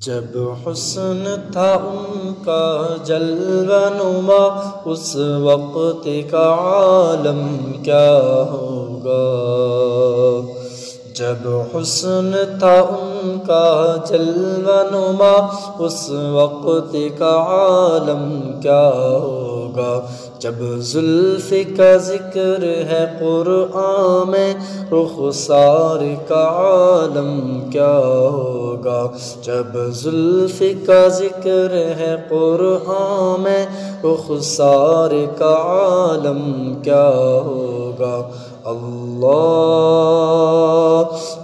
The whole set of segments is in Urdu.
جب حسن تھا ان کا جلوہ نما، اس وقت کا عالم کیا ہوگا۔ جب حسن تھا ان کا جلوہ نما، اس وقت کا عالم کیا ہوگا۔ جب زلف کا ذکر ہے قرآن میں، رخسار کا عالم کیا ہوگا۔ جب زلف کا ذکر ہے قرآن میں، رخسار کا عالم کیا ہوگا۔ اللہ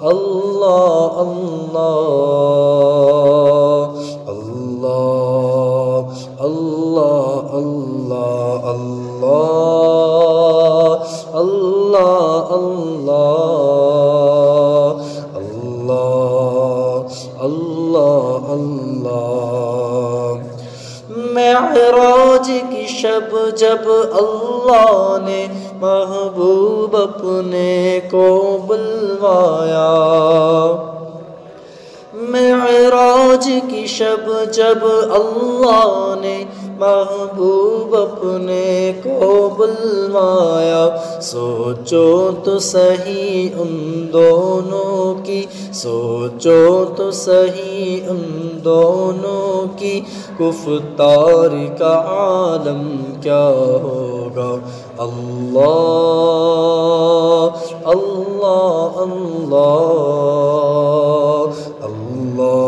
اللہ اللہ اللہ اللہ اللہ اللہ اللہ اللہ اللہ اللہ۔ معراج کی شب جب اللہ نے محبوب اپنے کو بلوایا، معراج کی شب جب اللہ نے محبوب اپنے کو بلوایا، سوچو تو سہی ان دونوں کی، سوچو تو سہی ان دونوں کی، گفتار کا عالم کیا ہوگا۔ اللہ اللہ اللہ اللہ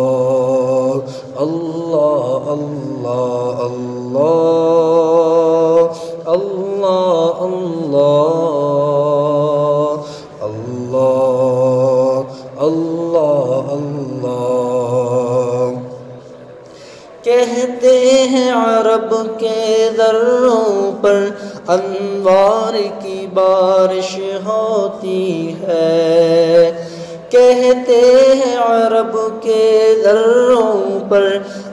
اللہ اللہ اللہ اللہ اللہ اللہ اللہ۔ کہتے ہیں عرب کے دروں پر انوار کی بارش ہوتی ہے، کہتے ہیں عرب کے دروں پر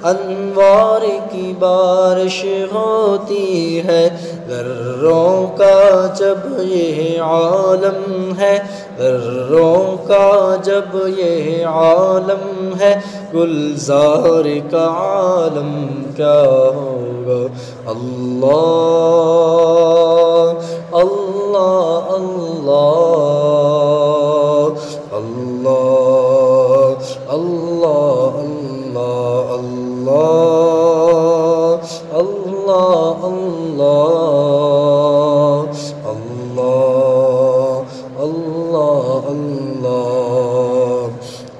انوار کی بارش ہوتی ہے۔ ذروں کا جب یہ عالم ہے، ذروں کا جب یہ عالم ہے، گلزار کا عالم کیا ہوگا۔ اللہ اللہ اللہ اللہ اللہ اللہ اللہ اللہ اللہ اللہ۔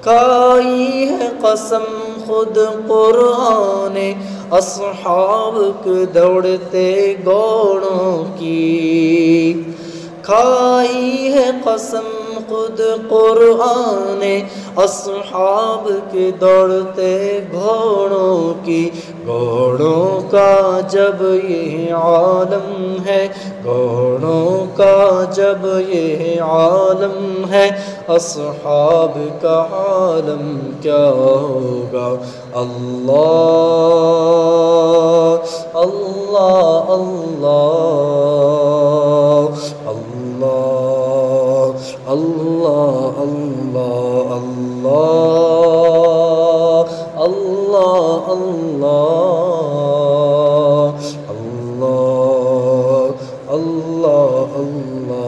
کھائی ہے قسم خود قرآن اصحاب کے دوڑتے گھوڑوں کی، کھائی ہے قسم خود قرآن اصحاب کے دوڑتے گھوڑوں کی۔ گھوڑوں کا جب یہ عالم ہے، گھوڑوں کا جب یہ عالم ہے، اصحاب کا عالم کیا ہوگا۔ اللہ اللہ اللہ اللہ اللہ اللہ اللہ اللہ اللہ اللہ اللہ